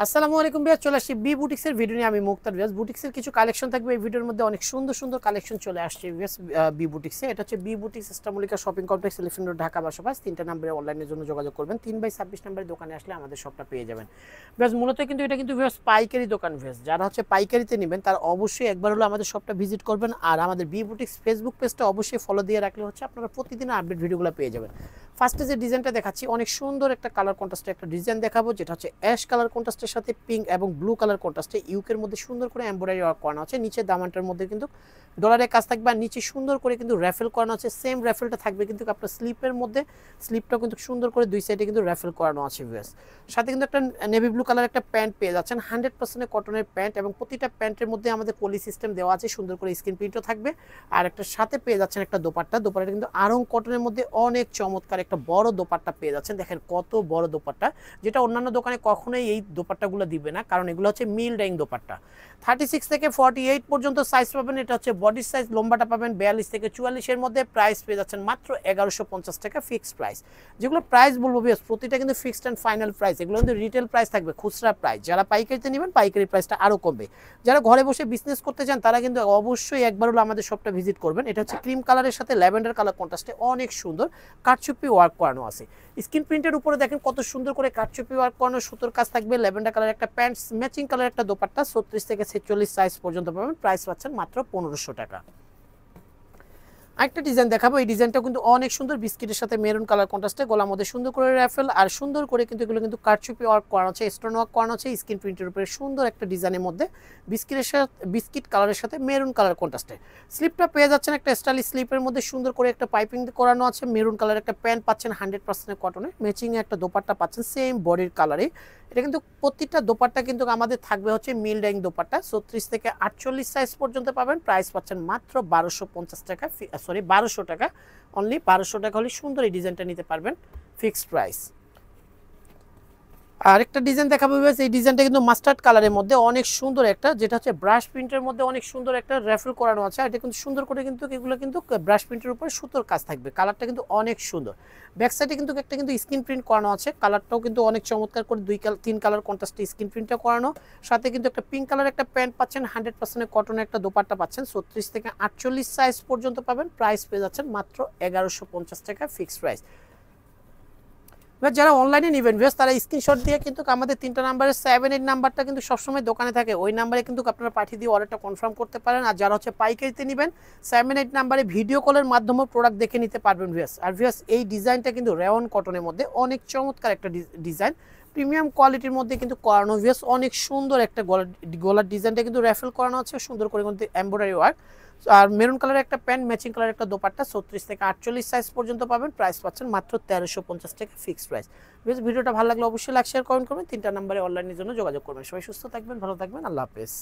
আসসালামু আলাইকুম ভাইয়া, চলে আসছি বি বুটিক্সের ভিডিও নিয়ে। আমি মুক্তার ভিয়াস। বুটিক্সের কিছু কালেকশন থাকবে এই ভিডিওর মধ্যে। অনেক সুন্দর সুন্দর কালেকশন চলে আসছে ভিয়াস বি বুটিক্সে। এটা হচ্ছে বি বুটিক্স ইস্টামলিকা shopping complex, elephant road, Dhaka 12/5। 3টা নাম্বারে অনলাইনের জন্য যোগাযোগ করবেন। 3/26 নাম্বারে দোকানে আসলে আমাদের শপটা পেয়ে যাবেন ভিয়াস। মূলত কিন্তু এটা কিন্তু ভিয়াস পাইকারি দোকান ভিয়াস। যারা হচ্ছে পাইকারিতে নেবেন তারা অবশ্যই একবার হলো আমাদের শপটা ভিজিট করবেন। আর আমাদের বি বুটিক্স ফেসবুক পেজটা অবশ্যই ফলো দিয়ে রাখলে হচ্ছে আপনারা প্রতিদিন আপডেট ভিডিওগুলো পেয়ে যাবেন। ফার্স্টে যে ডিজাইনটা দেখাচ্ছি, অনেক সুন্দর একটা কালার কন্ট্রাস্টের একটা ডিজাইন দেখাবো, যেটা হচ্ছে অ্যাশ কালার কন্ট্রাস্টের সাথে পিঙ্ক এবং ব্লু কালার কন্ট্রাস্টে ইউকের মধ্যে সুন্দর করে এমব্রয়ডারি ওয়ার্ক করানো আছে। নিচে দামানটার মধ্যে কিন্তু ডলারের কাজ থাকবে, আর নিচে সুন্দর করে কিন্তু র্যাফেল করানো আছে। সেম র্যাফেলটা থাকবে কিন্তু আপনার স্লিপের মধ্যে। স্লিপটাও কিন্তু সুন্দর করে দুই সাইডে কিন্তু র্যাফেল করানো আছে ভিউয়ার্স। সাথে কিন্তু একটা নেভি ব্লু কালার একটা প্যান্ট পেয়ে যাচ্ছেন, 100% কটনের প্যান্ট, এবং প্রতিটা প্যান্টের মধ্যে আমাদের পলি সিস্টেম দেওয়া আছে, সুন্দর করে স্ক্রিন প্রিন্টও থাকবে। আর একটা সাথে পেয়ে যাচ্ছেন একটা দোপাট্টা। দোপাট্টাটা কিন্তু আরং কটনের মধ্যে অনেক চমৎকার একটা বড় দোপাট্টা পেয়ে যাচ্ছেন। দেখেন কত বড় দোপাট্টা, যেটা অন্যান্য দোকানে কখনোই এই দোপাট্টাগুলো দিবে না, কারণ এগুলো হচ্ছে মিল ডাইং দোপাট্টা। 36 থেকে 48 পর্যন্ত সাইজ পাবেন। এটা হচ্ছে বডির সাইজ, লম্বাটা পাবেন 42 থেকে 44-এর মধ্যে। প্রাইস পেয়ে যাচ্ছেন মাত্র 1150 টাকা ফিক্সড প্রাইস। যেগুলো প্রাইস বলবো বেশ, প্রতিটা কিন্তু ফিক্সড অ্যান্ড ফাইনাল প্রাইস। এগুলো কিন্তু রিটেল প্রাইস থাকবে, খুচরা প্রাইস। যারা পাইকারিতে নেবেন পাইকারি প্রাইসটা আরও কমবে। যারা ঘরে বসে বিজনেস করতে চান তারা কিন্তু অবশ্যই একবার হলো আমাদের শপটা ভিজিট করবেন। এটা হচ্ছে ক্রিম কালারের সাথে ল্যাভেন্ডার কালার কন্ট্রাস্টে অনেক সুন্দর কারচুপি ওয়ার্ক করানো আছে। স্ক্রিন প্রিন্টের উপরে দেখেন কত সুন্দর করে কারচুপি ওয়ার্ক করানো, সুতোর কাজ থাকবে। ল্যাভেন্ডার কালার একটা প্যান্ট, ম্যাচিং কালার একটা দোপাট্টা। 36 থেকে 46 সাইজ পর্যন্ত পাবেন। প্রাইস পাচ্ছেন মাত্র 1500 টাকা। আরেকটা ডিজাইন দেখাবো। এই ডিজাইনটা কিন্তু অনেক সুন্দর, বিস্কিটের সাথে মেরুন কালার কন্ট্রাস্টে, গলার মধ্যে সুন্দর করে র্যাফেল, আর সুন্দর করে কিন্তু এগুলো কিন্তু কারচুপি ওয়ার্ক করানো আছে, স্টোন ওয়ার্ক করানো আছে স্ক্রিন প্রিন্টের উপরে। সুন্দর একটা ডিজাইনের মধ্যে বিস্কিট কালারের সাথে মেরুন কালার কন্ট্রাস্টে। স্লিপটা পেয়ে যাচ্ছেন একটা স্টাইলিশ স্লিপের মধ্যে, সুন্দর করে একটা পাইপিং করানো আছে। মেরুন কালার একটা প্যান্ট পাচ্ছেন 100% কটনের, ম্যাচিং একটা দোপাট্টা পাচ্ছেন সেম বডির কালারে। এটা কিন্তু প্রতিটা দোপাট্টা কিন্তু আমাদের থাকবে হচ্ছে মিল ডাইং দোপাট্টা। 36 থেকে 48 সাইজ পর্যন্ত পাবেন। প্রাইস পাচ্ছেন মাত্র 1250 টাকা, সরি 1200 টাকা। অনলি 1200 টাকা হলে সুন্দর এই ডিজাইনটা নিতে পারবেন, ফিক্সড প্রাইস। আরেকটা ডিজাইন দেখাবো। এই ডিজাইনটা কিন্তু মাস্টার্ড কালারের মধ্যে অনেক সুন্দর একটা, যেটা হচ্ছে ব্রাশ প্রিন্টের মধ্যে অনেক সুন্দর একটা র্যাফেল করানো আছে। আর এটা কিন্তু সুন্দর করে কিন্তু এগুলো কিন্তু ব্রাশ প্রিন্টের উপরে সুতোর কাজ থাকবে। কালারটা কিন্তু অনেক সুন্দর। ব্যাক সাইডে কিন্তু একটা কিন্তু স্ক্রিন প্রিন্ট করানো আছে। কালারটাও কিন্তু অনেক চমৎকার করে 3 কালার কন্ট্রাস্টে স্ক্রিন প্রিন্টটা করানো। সাথে কিন্তু একটা পিঙ্ক কালার একটা প্যান্ট পাচ্ছেন, 100% কটনের একটা দোপাট্টা পাচ্ছেন। 36 থেকে 48 সাইজ পর্যন্ত পাবেন। প্রাইস পেয়ে যাচ্ছেন মাত্র 1150 টাকা ফিক্সড প্রাইস। যারা অনলাইনে নেবেন ভিউয়ার্স তারা স্ক্রিনশট দিয়ে কিন্তু আমাদের 3টা নাম্বারের 7-8 নাম্বারটা কিন্তু সবসময় দোকানে থাকে, ওই নাম্বারে কিন্তু আপনারা পাঠিয়ে দিয়ে অর্ডারটা কনফার্ম করতে পারেন। আর যারা হচ্ছে পাইকারিতে নেবেন 7-8 নাম্বারে ভিডিও কলের মাধ্যমে প্রোডাক্ট দেখে নিতে পারবেন ভিউয়ার্স। আর ভিউয়ার্স এই ডিজাইনটা কিন্তু রেওয়ান কটনের মধ্যে অনেক চমৎকার একটা ডিজাইন, প্রিমিয়াম কোয়ালিটির মধ্যে কিন্তু করানো ভিউয়ার্স। অনেক সুন্দর একটা গলার ডিজাইনটা কিন্তু র্যাফেল করানো আছে, সুন্দর করে কিন্তু এমব্রয়ডারি ওয়ার্ক। আর মেরুন কালারের একটা প্যান্ট, ম্যাচিং কালারের একটা দোপাট্টা। 36 থেকে 48 সাইজ পর্যন্ত পাবেন। প্রাইস পাচ্ছেন মাত্র 1350 টাকা ফিক্সড প্রাইস। ভিডিওটা ভালো লাগলে অবশ্যই লাইক শেয়ার কমেন্ট করবেন। 3টা নাম্বারে অনলাইনের জন্য যোগাযোগ করবেন। সবাই সুস্থ থাকবেন, ভালো থাকবেন, আল্লাহ হাফেজ।